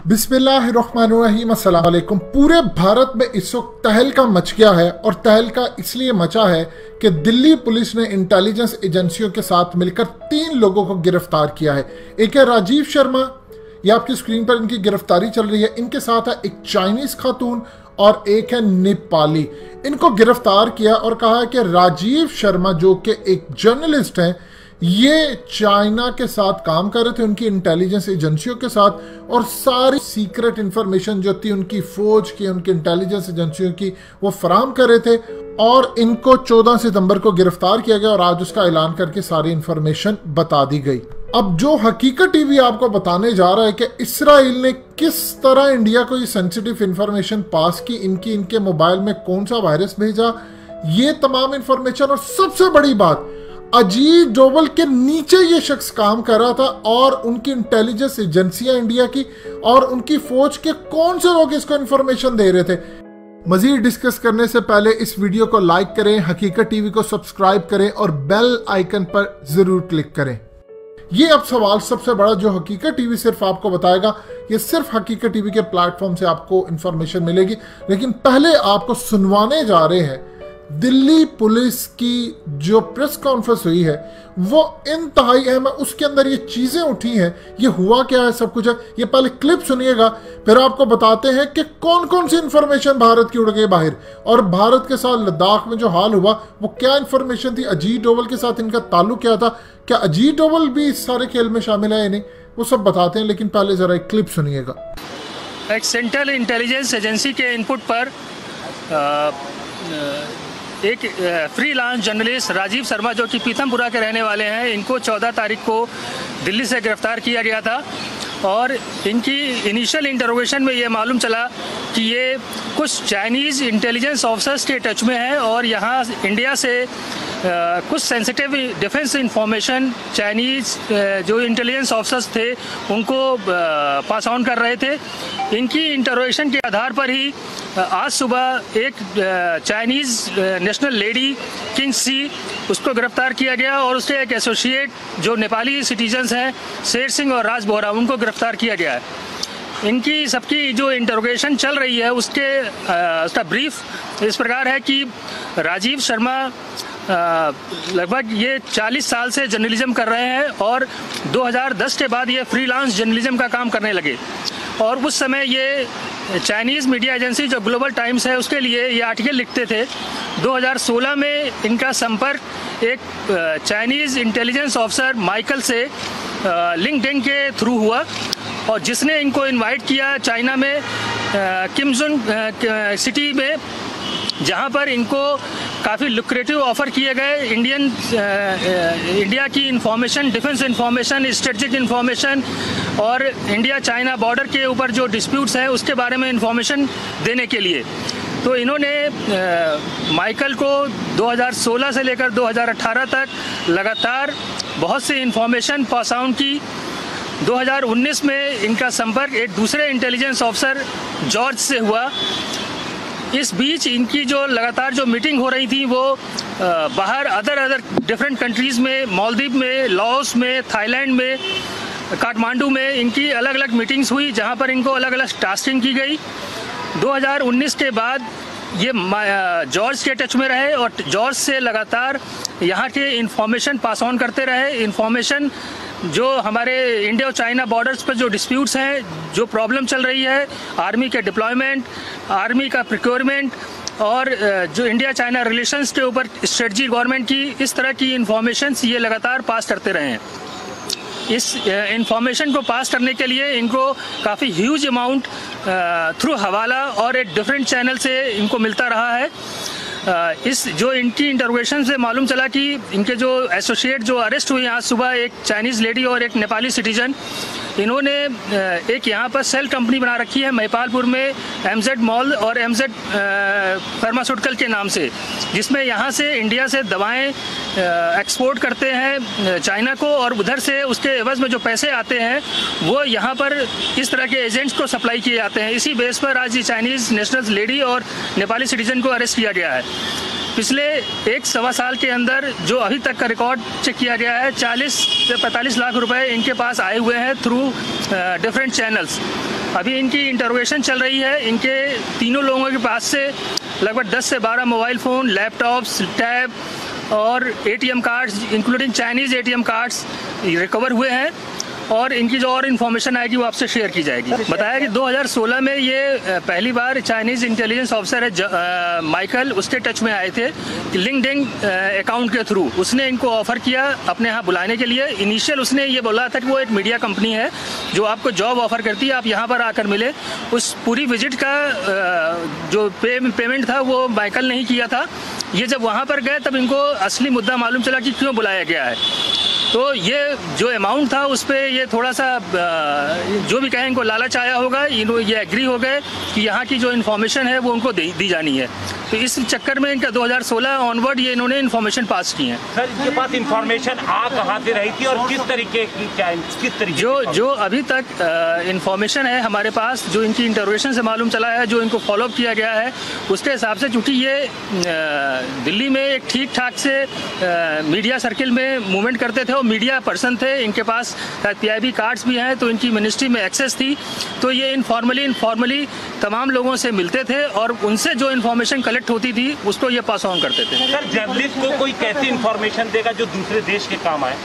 बिस्मिल्लाहिर्रहमानिर्रहीम, अस्सलाम वालेकुम। पूरे भारत में इस वक्त तहलका मच गया है और तहलका इसलिए मचा है कि दिल्ली पुलिस ने इंटेलिजेंस एजेंसियों के साथ मिलकर 3 लोगों को गिरफ्तार किया है। एक है राजीव शर्मा, ये आपकी स्क्रीन पर इनकी गिरफ्तारी चल रही है। इनके साथ है एक चाइनीज खातून और एक है नेपाली। इनको गिरफ्तार किया और कहा है कि राजीव शर्मा जो कि एक जर्नलिस्ट हैं, ये चाइना के साथ काम कर रहे थे, उनकी इंटेलिजेंस एजेंसियों के साथ, और सारी सीक्रेट इंफॉर्मेशन जो थी उनकी फौज की, उनकी इंटेलिजेंस एजेंसियों की, वो फराम कर रहे थे। और इनको 14 सितंबर को गिरफ्तार किया गया और आज उसका ऐलान करके सारी इंफॉर्मेशन बता दी गई। अब जो हकीकत टीवी आपको बताने जा रहा है कि इसराइल ने किस तरह इंडिया को ये सेंसिटिव इंफॉर्मेशन पास की, इनके मोबाइल में कौन सा वायरस भेजा, ये तमाम इंफॉर्मेशन, और सबसे बड़ी बात, अजीत डोवल के नीचे ये शख्स काम कर रहा था और उनकी इंटेलिजेंस एजेंसियां इंडिया की और उनकी फौज के कौन से लोग इसको इंफॉर्मेशन दे रहे थे। मजीद डिस्कस करने से पहले इस वीडियो को लाइक करें, हकीकत टीवी को सब्सक्राइब करें और बेल आइकन पर जरूर क्लिक करें। ये अब सवाल सबसे बड़ा जो हकीकत टीवी सिर्फ आपको बताएगा, ये सिर्फ हकीकत टीवी के प्लेटफॉर्म से आपको इंफॉर्मेशन मिलेगी। लेकिन पहले आपको सुनवाने जा रहे हैं दिल्ली पुलिस की जो प्रेस कॉन्फ्रेंस हुई है, वो इंतहाई अहम है। उसके अंदर ये चीजें उठी हैं, ये हुआ क्या है, सब कुछ है। ये पहले क्लिप सुनिएगा, फिर आपको बताते हैं कि कौन कौन सी इंफॉर्मेशन भारत की उड़ गई बाहर, और भारत के साथ लद्दाख में जो हाल हुआ वो क्या इंफॉर्मेशन थी, अजीत डोवल के साथ इनका ताल्लुक क्या था, क्या अजीत डोवल भी इस सारे खेल में शामिल है या नहीं, वो सब बताते हैं। लेकिन पहले जरा एक क्लिप सुनिएगा। एक सेंट्रल इंटेलिजेंस एजेंसी के इनपुट पर एक फ्रीलांस जर्नलिस्ट राजीव शर्मा जो कि पीथमपुरा के रहने वाले हैं, इनको 14 तारीख को दिल्ली से गिरफ्तार किया गया था। और इनकी इनिशियल इंटरोगेशन में ये मालूम चला कि ये कुछ चाइनीज़ इंटेलिजेंस ऑफिसर्स के टच में है और यहाँ इंडिया से कुछ सेंसिटिव डिफेंस इंफॉर्मेशन चाइनीज़ जो इंटेलिजेंस ऑफिसर्स थे उनको पास ऑन कर रहे थे। इनकी इंटरोगेशन के आधार पर ही आज सुबह एक चाइनीज़ नेशनल लेडी किंग सी, उसको गिरफ्तार किया गया और उसके एक एसोसिएट जो नेपाली सिटीजन्स हैं शेर सिंह और राज बोहरा, उनको गिरफ्तार किया गया है। इनकी सबकी जो इंटरोगेशन चल रही है उसका ब्रीफ इस प्रकार है कि राजीव शर्मा लगभग ये 40 साल से जर्नलिज्म कर रहे हैं और 2010 के बाद ये फ्रीलांस जर्नलिज्म का काम करने लगे। और उस समय ये चाइनीज़ मीडिया एजेंसी जो ग्लोबल टाइम्स है उसके लिए ये आर्टिकल लिखते थे। 2016 में इनका संपर्क एक चाइनीज़ इंटेलिजेंस ऑफिसर माइकल से लिंक्डइन के थ्रू हुआ और जिसने इनको इनवाइट किया चाइना में किमजुन सिटी में, जहाँ पर इनको काफ़ी लुक्रेटिव ऑफ़र किए गए। इंडिया की information, defence information, strategic information और इंडिया चाइना बॉर्डर के ऊपर जो डिस्प्यूट्स हैं उसके बारे में इंफॉर्मेशन देने के लिए। तो इन्होंने माइकल को 2016 से लेकर 2018 तक लगातार बहुत सी इंफॉर्मेशन पास ऑन की। 2019 में इनका संपर्क एक दूसरे इंटेलिजेंस ऑफिसर जॉर्ज से हुआ। इस बीच इनकी जो लगातार जो मीटिंग हो रही थी वो बाहर अदर डिफरेंट कंट्रीज़ में, मालदीव में, लाओस में, थाईलैंड में, काठमांडू में इनकी अलग अलग मीटिंग्स हुई जहां पर इनको अलग अलग टास्किंग की गई। 2019 के बाद ये जॉर्ज के टच में रहे और जॉर्ज से लगातार यहाँ के इंफॉर्मेशन पास ऑन करते रहे। इंफॉर्मेशन जो हमारे इंडिया और चाइना बॉर्डर्स पर जो डिस्प्यूट्स हैं, जो प्रॉब्लम चल रही है, आर्मी के डिप्लॉयमेंट, आर्मी का प्रिक्योरमेंट और जो इंडिया चाइना रिलेशंस के ऊपर स्ट्रेटजी गवर्नमेंट की, इस तरह की इंफॉर्मेशंस ये लगातार पास करते रहे हैं। इस इंफॉर्मेशन को पास करने के लिए इनको काफ़ी ह्यूज अमाउंट थ्रू हवाला और एक डिफरेंट चैनल से इनको मिलता रहा है। इस जो इनकी इंटरोगेशन से मालूम चला कि इनके जो एसोसिएट जो अरेस्ट हुए आज सुबह, एक चाइनीज़ लेडी और एक नेपाली सिटीजन, इन्होंने एक यहाँ पर सेल कंपनी बना रखी है महिपालपुर में, MZ मॉल और MZ फार्मास्यूटिकल के नाम से, जिसमें यहाँ से इंडिया से दवाएं एक्सपोर्ट करते हैं चाइना को और उधर से उसके एवज में जो पैसे आते हैं वो यहाँ पर इस तरह के एजेंट्स को सप्लाई किए जाते हैं। इसी बेस पर आज ये चाइनीज़ नेशनल लेडी और नेपाली सिटीजन को अरेस्ट किया गया है। पिछले 1-1.25 साल के अंदर जो अभी तक का रिकॉर्ड चेक किया गया है, 40 से 45 लाख रुपए इनके पास आए हुए हैं थ्रू डिफरेंट चैनल्स। अभी इनकी इंटरोगेशन चल रही है। इनके तीनों लोगों के पास से लगभग 10 से 12 मोबाइल फ़ोन, लैपटॉप्स, टैब और ATM cards including Chinese ATM cards recover हुए हैं और इनकी जो और इन्फॉर्मेशन आएगी वो आपसे शेयर की जाएगी। बताया कि 2016 में ये पहली बार चाइनीज़ इंटेलिजेंस ऑफिसर है माइकल, उसके टच में आए थे लिंक्डइन अकाउंट के थ्रू। उसने इनको ऑफ़र किया अपने यहाँ बुलाने के लिए। इनिशियल उसने ये बोला था कि वो एक मीडिया कंपनी है जो आपको जॉब ऑफ़र करती है, आप यहाँ पर आकर मिले। उस पूरी विजिट का जो पेमेंट था वो माइकल ने ही किया था। ये जब वहाँ पर गए तब इनको असली मुद्दा मालूम चला कि क्यों बुलाया गया है। तो ये जो अमाउंट था उस पर ये थोड़ा सा जो भी कहें इनको लालच आया होगा, ये एग्री हो गए कि यहाँ की जो इन्फॉर्मेशन है वो उनको दी जानी है। तो इस चक्कर में इनका 2016 ऑनवर्ड ये इन्होंने इन्फॉर्मेशन पास की है। सर, इनके पास इन्फॉर्मेशन कहाँ से रही थी और किस तरीके जो अभी तक इन्फॉर्मेशन है हमारे पास, जो इनकी इंटरोगेशन से मालूम चला है, जो इनको फॉलोअप किया गया है, उसके हिसाब से चूँकि ये दिल्ली में एक ठीक ठाक से मीडिया सर्किल में मूवमेंट करते थे और मीडिया पर्सन थे, इनके पास PIB कार्ड्स भी हैं, तो इनकी मिनिस्ट्री में एक्सेस थी। तो ये इनफॉर्मली तमाम लोगों से मिलते थे और उनसे जो इन्फॉर्मेशन कलेक्ट होती थी उसको ये पास ऑन करते थे। सर, जर्नलिस्ट को कोई कैसी इन्फॉर्मेशन देगा जो दूसरे देश के काम आए?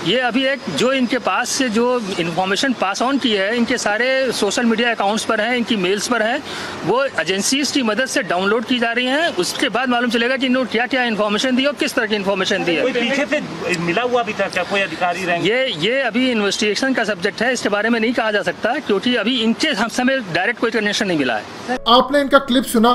ये अभी एक जो इनके पास से जो इन्फॉर्मेशन पास ऑन की है, इनके सारे सोशल मीडिया अकाउंट्स पर हैं, इनकी मेल्स पर हैं, वो एजेंसीज की मदद से डाउनलोड की जा रही हैं। उसके बाद मालूम चलेगा कि इन्होंने क्या क्या इन्फॉर्मेशन दी और किस तरह की इन्फॉर्मेशन दी है। कोई पीछे से मिला हुआ भी था क्या, कोई अधिकारी रहेंगे? ये अभी इन्वेस्टिगेशन का सब्जेक्ट है, इसके बारे में नहीं कहा जा सकता क्योंकि अभी इनके समय डायरेक्ट कोई कनेक्शन नहीं मिला है। आपने इनका क्लिप सुना,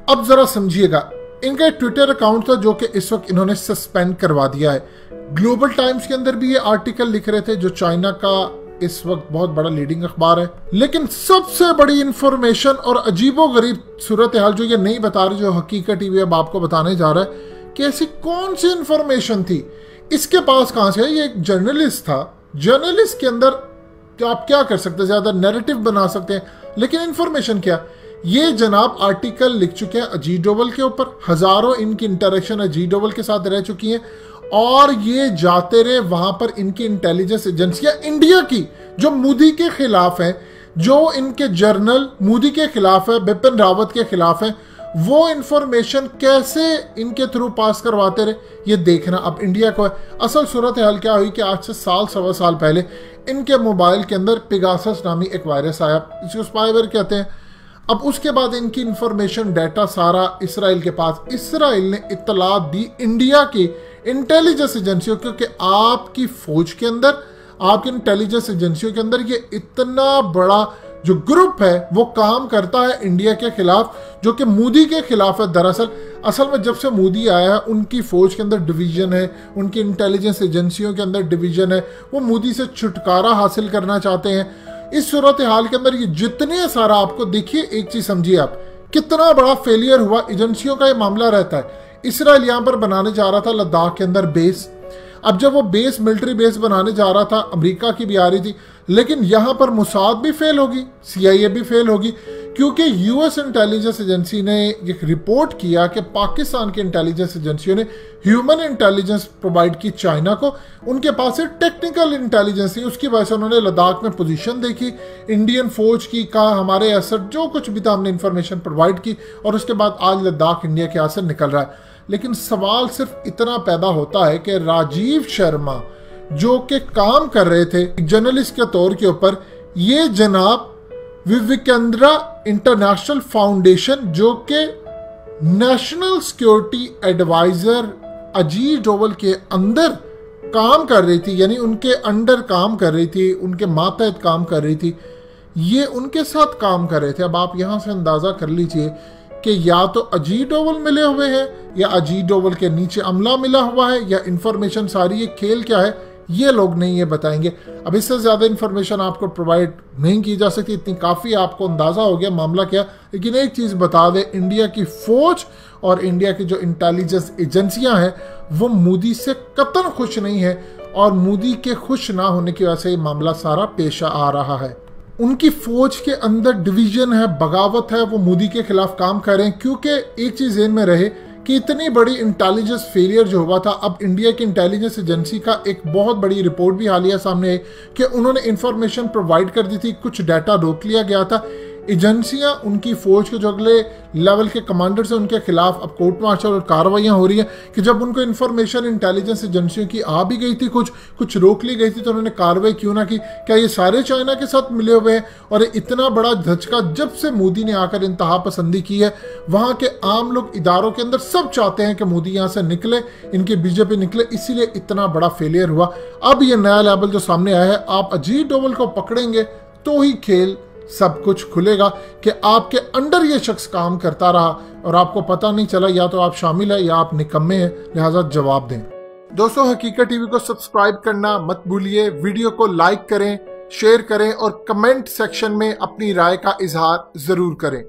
अब जरा समझिएगा। इनका ट्विटर अकाउंट था जो कि इस वक्त इन्होंने सस्पेंड करवा दिया है। ग्लोबल टाइम्स के अंदर भी ये आर्टिकल लिख रहे थे, जो चाइना का इस वक्त बहुत बड़ा लीडिंग अखबार है। लेकिन सबसे बड़ी इंफॉर्मेशन और अजीबोगरीब सूरत हाल जो ये नहीं बता रहे, जो हकीकत टीवी अब आपको बताने जा रहा है कि ऐसी कौन सी इंफॉर्मेशन थी इसके पास, कहां से है। ये एक जर्नलिस्ट था, जर्नलिस्ट के अंदर आप क्या कर सकते हैं, ज्यादा नैरेटिव बना सकते हैं, लेकिन इंफॉर्मेशन क्या। ये जनाब आर्टिकल लिख चुके हैं अजीत डोवल के ऊपर, हजारों इनकी इंटरेक्शन अजीत डोवल के साथ रह चुकी हैं और ये जाते रहे वहां पर इनकी इंटेलिजेंस एजेंसियां इंडिया की जो मोदी के खिलाफ है, जो इनके जर्नल मोदी के खिलाफ है, बिपिन रावत के खिलाफ है, वो इंफॉर्मेशन कैसे इनके थ्रू पास करवाते रहे, ये देखना अब इंडिया को है। असल सूरत हाल क्या हुई कि आज से सवा साल पहले इनके मोबाइल के अंदर पेगासस नामी एक वायरस आया, इसको स्पाईवेयर कहते हैं। अब उसके बाद इनकी इंफॉर्मेशन डाटा सारा इसराइल के पास, इसराइल ने इत्तला दी इंडिया की इंटेलिजेंस एजेंसियों, क्योंकि आपकी फौज के अंदर, आपकी इंटेलिजेंस एजेंसियों के अंदर ये इतना बड़ा जो ग्रुप है वो काम करता है इंडिया के खिलाफ, जो कि मोदी के खिलाफ है। दरअसल असल में जब से मोदी आया है उनकी फौज के अंदर डिवीजन है, उनकी इंटेलिजेंस एजेंसियों के अंदर डिवीजन है, वो मोदी से छुटकारा हासिल करना चाहते हैं। इस सूरत हाल के अंदर ये जितने सारा आपको देखिए, एक चीज समझिए आप, कितना बड़ा फेलियर हुआ एजेंसियों का ये मामला रहता है। इसराइल यहां पर बनाने जा रहा था लद्दाख के अंदर बेस। अब जब वो बेस मिलिट्री बेस बनाने जा रहा था, अमेरिका की भी आ रही थी, लेकिन यहां पर मुसाद भी फेल होगी, CIA भी फेल होगी, क्योंकि US इंटेलिजेंस एजेंसी ने एक रिपोर्ट किया कि पाकिस्तान की इंटेलिजेंस एजेंसियों ने ह्यूमन इंटेलिजेंस प्रोवाइड की चाइना को, उनके पास एक टेक्निकल इंटेलिजेंस थी, उसकी वजह से उन्होंने लद्दाख में पोजीशन देखी, इंडियन फौज की कहा हमारे एसेट जो कुछ भी था हमने इंफॉर्मेशन प्रोवाइड की, और उसके बाद आज लद्दाख इंडिया के हाथ से निकल रहा है। लेकिन सवाल सिर्फ इतना पैदा होता है कि राजीव शर्मा जो कि काम कर रहे थे जर्नलिस्ट के तौर के ऊपर, ये जनाब विवेकेंद्रा इंटरनेशनल फाउंडेशन जो कि national security adviser Ajit Doval के अंदर काम कर रही थी, यानी उनके अंडर काम कर रही थी, उनके मातहत काम कर रही थी, ये उनके साथ काम कर रहे थे। अब आप यहां से अंदाजा कर लीजिए कि या तो अजीत डोवल मिले हुए हैं, या अजीत डोवल के नीचे अमला मिला हुआ है, या इंफॉर्मेशन सारी ये खेल क्या है ये लोग नहीं ये बताएंगे। अब इससे ज्यादा इंफॉर्मेशन आपको प्रोवाइड नहीं की जा सकती, इतनी काफी आपको अंदाजा हो गया मामला क्या। लेकिन एक चीज बता दें, इंडिया की फौज और इंडिया की जो इंटेलिजेंस एजेंसियां हैं वो मोदी से कतई खुश नहीं है, और मोदी के खुश ना होने की वजह से ये मामला सारा पेश आ रहा है। उनकी फौज के अंदर डिवीजन है, बगावत है, वो मोदी के खिलाफ काम कर रहे हैं, क्योंकि एक चीज ध्यान में रहे कि इतनी बड़ी इंटेलिजेंस फेलियर जो हुआ था। अब इंडिया की इंटेलिजेंस एजेंसी का एक बहुत बड़ी रिपोर्ट भी हालिया सामने है कि उन्होंने इंफॉर्मेशन प्रोवाइड कर दी थी, कुछ डाटा रोक लिया गया था। एजेंसियां, उनकी फौज के जो अगले लेवल के कमांडर्स हैं, उनके खिलाफ अब कोर्ट मार्शल और कार्रवाइयां हो रही हैं कि जब उनको इंफॉर्मेशन इंटेलिजेंस एजेंसियों की आ भी गई थी, कुछ रोक ली गई थी, तो उन्होंने कार्रवाई क्यों ना की। क्या ये सारे चाइना के साथ मिले हुए हैं? और इतना बड़ा धचका जब से मोदी ने आकर इंतहा पसंदी की है, वहां के आम लोग, इदारों के अंदर सब चाहते हैं कि मोदी यहां से निकले, इनकी बीजेपी निकले, इसीलिए इतना बड़ा फेलियर हुआ। अब ये नया लेवल जो सामने आया है, आप अजीत डोभाल को पकड़ेंगे तो ही खेल सब कुछ खुलेगा कि आपके अंडर ये शख्स काम करता रहा और आपको पता नहीं चला। या तो आप शामिल है या आप निकम्मे हैं, लिहाजा जवाब दें। दोस्तों, हकीकत टीवी को सब्सक्राइब करना मत भूलिए, वीडियो को लाइक करें, शेयर करें और कमेंट सेक्शन में अपनी राय का इजहार जरूर करें।